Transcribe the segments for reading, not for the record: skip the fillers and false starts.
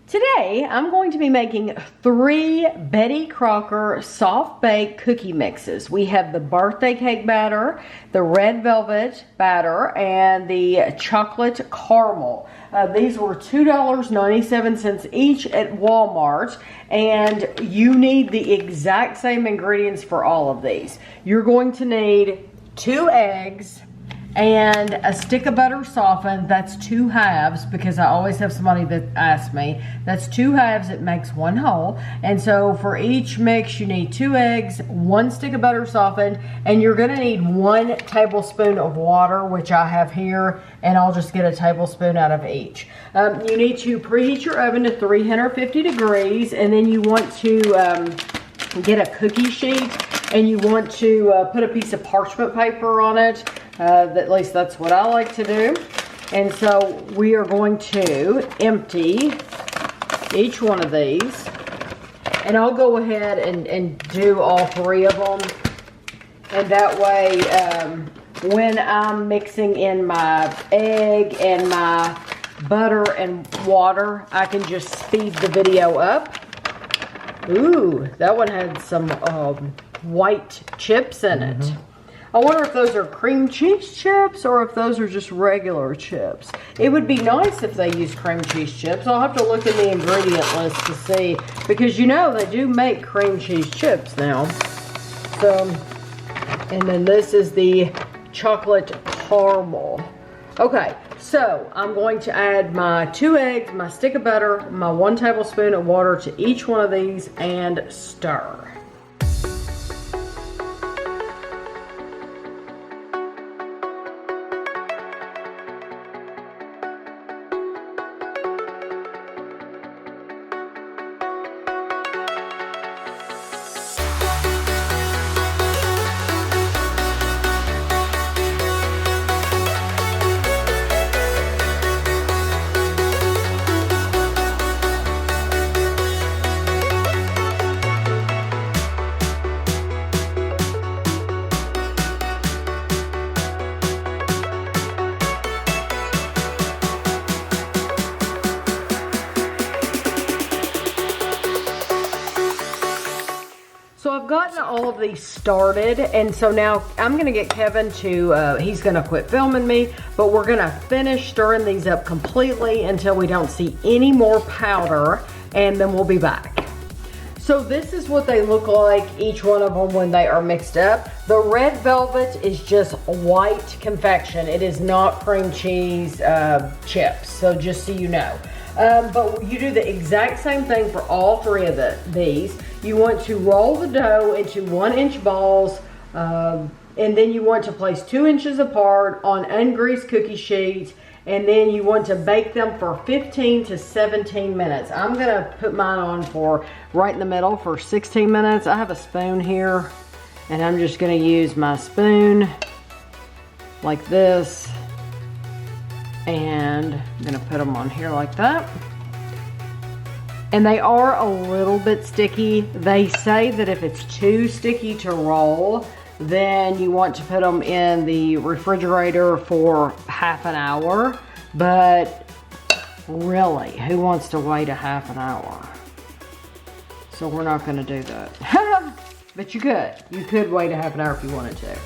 Today, I'm going to be making 3 Betty Crocker soft bake cookie mixes. We have the birthday cake batter, the red velvet batter, and the chocolate caramel. These were $2.97 each at Walmart, and you need the exact same ingredients for all of these. You're going to need 2 eggs, and a stick of butter softened. That's 2 halves, because I always have somebody that asks me. That's 2 halves, it makes 1 whole. And so for each mix, you need 2 eggs, 1 stick of butter softened, and you're gonna need 1 tablespoon of water, which I have here, and I'll just get a tablespoon out of each. You need to preheat your oven to 350 degrees, and then you want to get a cookie sheet, and you want to put a piece of parchment paper on it. At least that's what I like to do. And so we are going to empty each one of these. And I'll go ahead and do all 3 of them. And that way, when I'm mixing in my egg and my butter and water, I can just speed the video up. Ooh, that one had some white chips in it. I wonder if those are cream cheese chips or if those are just regular chips. It would be nice if they used cream cheese chips. I'll have to look in the ingredient list to see, because you know they do make cream cheese chips now. So, and then this is the chocolate caramel. Okay, so I'm going to add my 2 eggs, my stick of butter, my 1 tablespoon of water to each one of these and stir. So I've gotten all of these started, and so now I'm gonna get Kevin to, he's gonna quit filming me, but we're gonna finish stirring these up completely until we don't see any more powder, and then we'll be back. So this is what they look like, each one of them, when they are mixed up. The red velvet is just white confection. It is not cream cheese chips, so just so you know. But you do the exact same thing for all 3 of these. You want to roll the dough into 1-inch balls, and then you want to place 2 inches apart on ungreased cookie sheets, and then you want to bake them for 15 to 17 minutes. I'm gonna put mine on for right in the middle for 16 minutes. I have a spoon here, and I'm just gonna use my spoon like this. And I'm gonna put them on here like that. And they are a little bit sticky. They say that if it's too sticky to roll, then you want to put them in the refrigerator for half an hour. But really, who wants to wait a half an hour? So we're not gonna do that. But you could. You could wait a half an hour if you wanted to.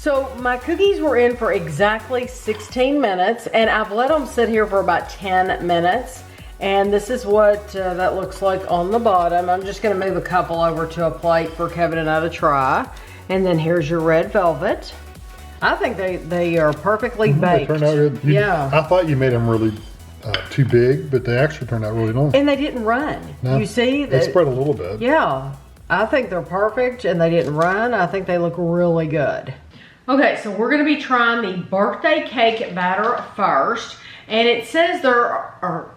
So my cookies were in for exactly 16 minutes, and I've let them sit here for about 10 minutes. And this is what that looks like on the bottom. I'm just gonna move a couple over to a plate for Kevin and I to try. And then here's your red velvet. I think they are perfectly baked. They turned out good. Yeah. I thought you made them really too big, but they actually turned out really nice. And they didn't run. No, you see? They spread a little bit. Yeah. I think they're perfect, and they didn't run. I think they look really good. Okay, so we're gonna be trying the birthday cake batter first, and it says there are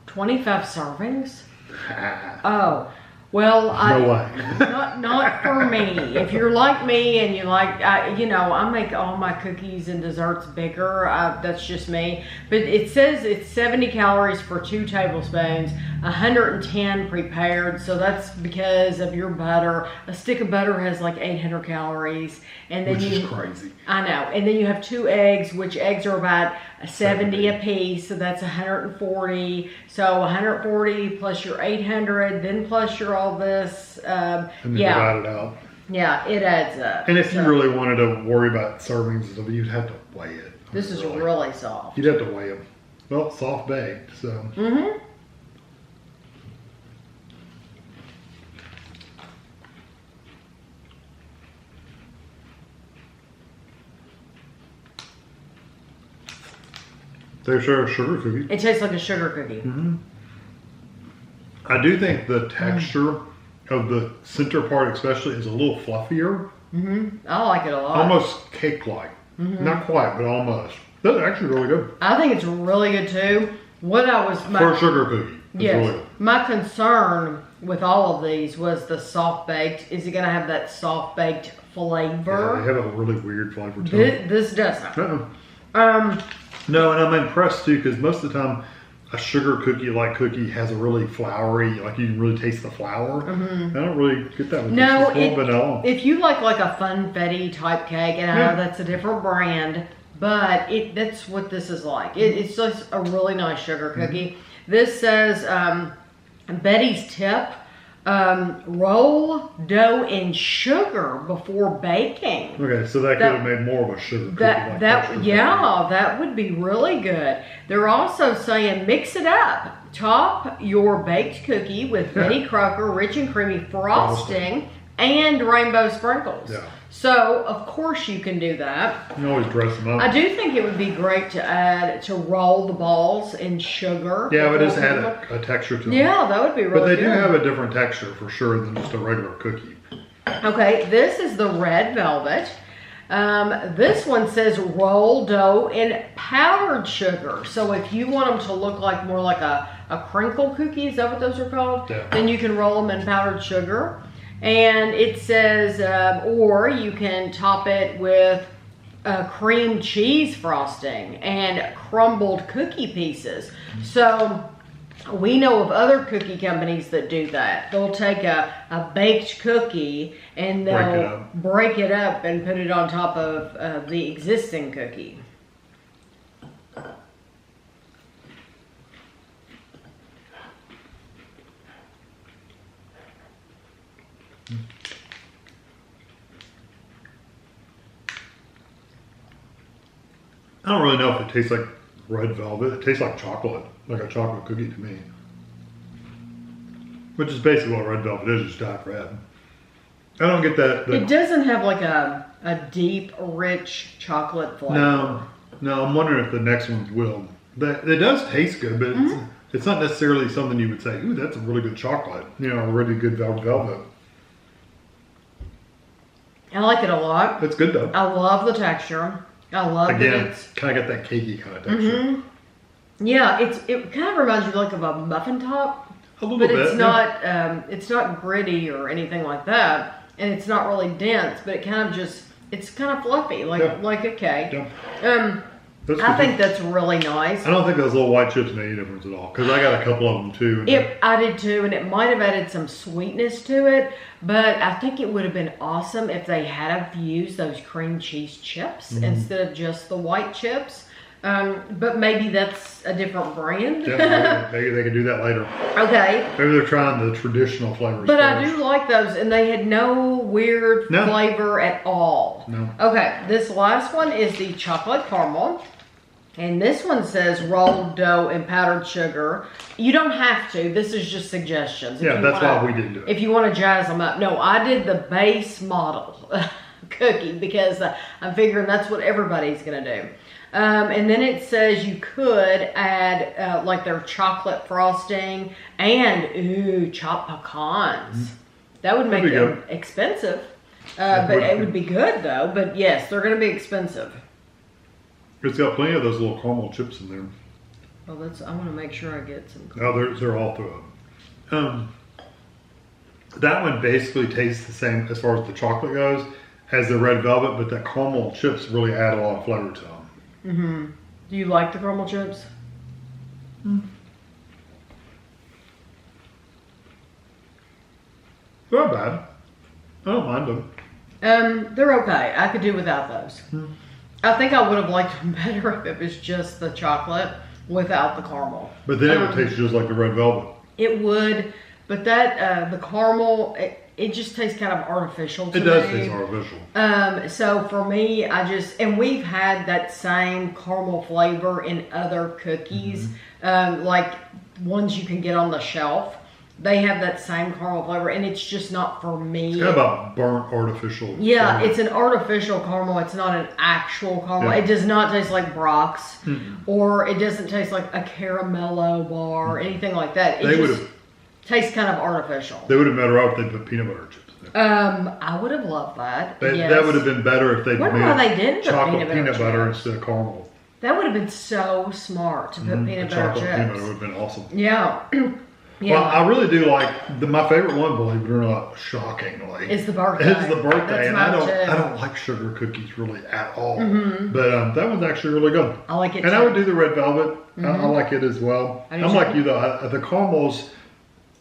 25 servings. Oh, Well, No way. not for me. If you're like me and you like, I make all my cookies and desserts bigger. That's just me. But it says it's 70 calories for 2 tablespoons, 110 prepared. So that's because of your butter. A stick of butter has like 800 calories, and then Which is crazy. I know. And then you have 2 eggs, which eggs are about 70 a piece, so that's 140. So 140 plus your 800, then plus your all this. And then divide it out. Yeah, it adds up. And if you really wanted to worry about servings and stuff, you'd have to weigh it. This is really soft. You'd have to weigh them. Well, soft baked, so. Mm-hmm. They're sure a sugar cookie. It tastes like a sugar cookie. Mm-hmm. I do think the texture of the center part especially is a little fluffier. Mm-hmm. I like it a lot. Almost cake-like. Mm-hmm. Not quite, but almost. That's actually really good. I think it's really good too. For a sugar cookie. Yes. Really good. My concern with all of these was the soft baked. Is it going to have that soft baked flavor? Yeah, they have a really weird flavor to This doesn't. Uh-uh. No, and I'm impressed too because most of the time a sugar cookie-like cookie has a really floury, like you can really taste the flour. Mm-hmm. I don't really get that with this. It's more vanilla. If you like a funfetti type cake, and I know that's a different brand, but that's what this is like. It's just a really nice sugar cookie. Mm-hmm. This says Betty's tip. Roll dough in sugar before baking. Okay, so that could have made more of a sugar cookie. That would be really good. They're also saying mix it up. Top your baked cookie with Betty Crocker rich and creamy frosting and rainbow sprinkles. Yeah. So, of course you can do that. You can always dress them up. I do think it would be great to roll the balls in sugar. Yeah, but just add a texture to them. Yeah, that would be really good. But they do have a different texture for sure than just a regular cookie. Okay, this is the red velvet. This one says roll dough in powdered sugar. So if you want them to look more like a crinkle cookie, is that what those are called? Yeah. Then you can roll them in powdered sugar. And it says, or you can top it with cream cheese frosting and crumbled cookie pieces. So we know of other cookie companies that do that. They'll take a baked cookie and they'll break it up and put it on top of the existing cookie. I don't really know if it tastes like red velvet. It tastes like chocolate, like a chocolate cookie to me. Which is basically what red velvet is, just dark red. I don't get that. It doesn't have like a deep, rich chocolate flavor. No, I'm wondering if the next ones will. It does taste good, but it's not necessarily something you would say, ooh, that's a really good chocolate. A really good velvet. I like it a lot. It's good though. I love the texture. I love that it's kind of got that cakey kind of texture. Mm-hmm. Yeah, it kind of reminds you of a muffin top. A little bit. It's not gritty or anything like that, and it's not really dense. But it's kind of fluffy, like a cake. Yeah. I think that's really nice. I don't think those little white chips made any difference at all because I got a couple of them too. I did too, and it might have added some sweetness to it. But I think it would have been awesome if they had used those cream cheese chips instead of just the white chips. But maybe that's a different brand. Yeah, maybe they could do that later. Okay. Maybe they're trying the traditional flavors. But I do like those, and they had no weird flavor at all. No. Okay, this last one is the chocolate caramel. And this one says rolled dough and powdered sugar. You don't have to. This is just suggestions. Yeah, that's why we didn't do it. If you want to jazz them up. No, I did the base model cookie because I'm figuring that's what everybody's going to do. And then it says you could add like their chocolate frosting and, chopped pecans. That would make them expensive. But it would be good though. But yes, they're going to be expensive. It's got plenty of those little caramel chips in there. Well, I want to make sure I get some. Oh, they're all through it. That one basically tastes the same as far as the chocolate goes as the red velvet, but the caramel chips really add a lot of flavor to them. Mm-hmm. Do you like the caramel chips? They're not bad. I don't mind them. They're okay. I could do without those. I think I would have liked them better if it was just the chocolate without the caramel. But then it would taste just like the red velvet. It would, but that the caramel, it just tastes kind of artificial to me. It does taste artificial. So for me, and we've had that same caramel flavor in other cookies, like ones you can get on the shelf. They have that same caramel flavor, and it's just not for me. It's kind of about burnt artificial. Yeah, flavor. it's an artificial caramel. It's not an actual caramel. Yeah. It does not taste like Brock's, or it doesn't taste like a caramello bar or anything like that. It tastes kind of artificial. They would have better off if they put peanut butter chips in there. I would have loved that. That would have been better if they made chocolate peanut butter instead of caramel. That would have been so smart to put peanut butter chips. Chocolate peanut butter would have been awesome. Yeah. Yeah. Well, I really do like my favorite one, believe it or not, shockingly. It's the birthday. It's the birthday, and I too. don't like sugar cookies really at all. But that one's actually really good. I like it and too. I would do the red velvet. I like it as well. I'm like you though. The caramels,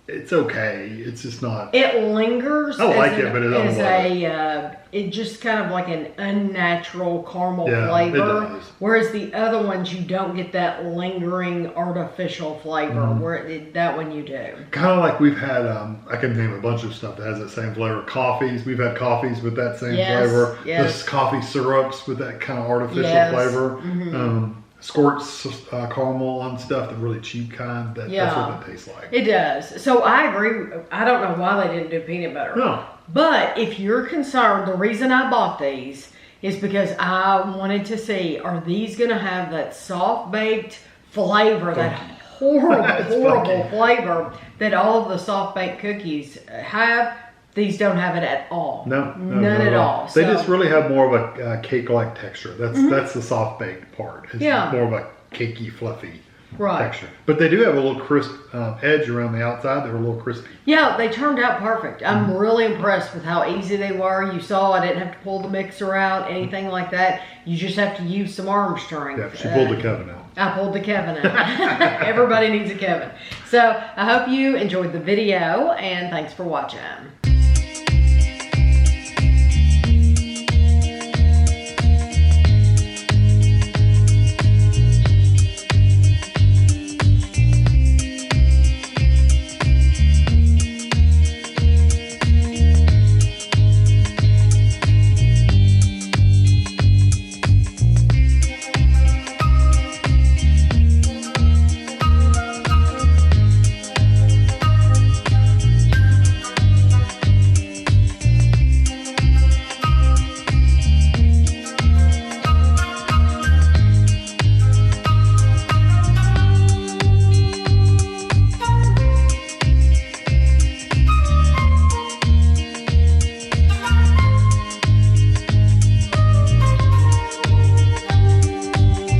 it's okay. It's just not. It lingers. I like it, but it doesn't. It's just kind of like an unnatural caramel Yeah, it flavor. does. Whereas the other ones, you don't get that lingering artificial flavor. That one you do. Kind of like we've had. I can name a bunch of stuff that has that same flavor. Coffees. We've had coffees with that same flavor. Yes. This coffee syrups with that kind of artificial flavor. Squirts caramel on stuff, the really cheap kind. That's what it tastes like. It does. So I agree. I don't know why they didn't do peanut butter. No. But if you're concerned, the reason I bought these is because I wanted to see, are these going to have that soft baked flavor, that horrible flavor that all of the soft baked cookies have? These don't have it at all. No, none at all. They just really have more of a cake-like texture. That's the soft baked part. It's more of a cakey, fluffy texture. But they do have a little crisp edge around the outside. They're a little crispy. Yeah, they turned out perfect. I'm really impressed with how easy they were. You saw I didn't have to pull the mixer out, anything like that. You just have to use some arm strength. Yeah, she pulled the Kevin out. I pulled the Kevin out. Everybody needs a Kevin. So I hope you enjoyed the video, and thanks for watching.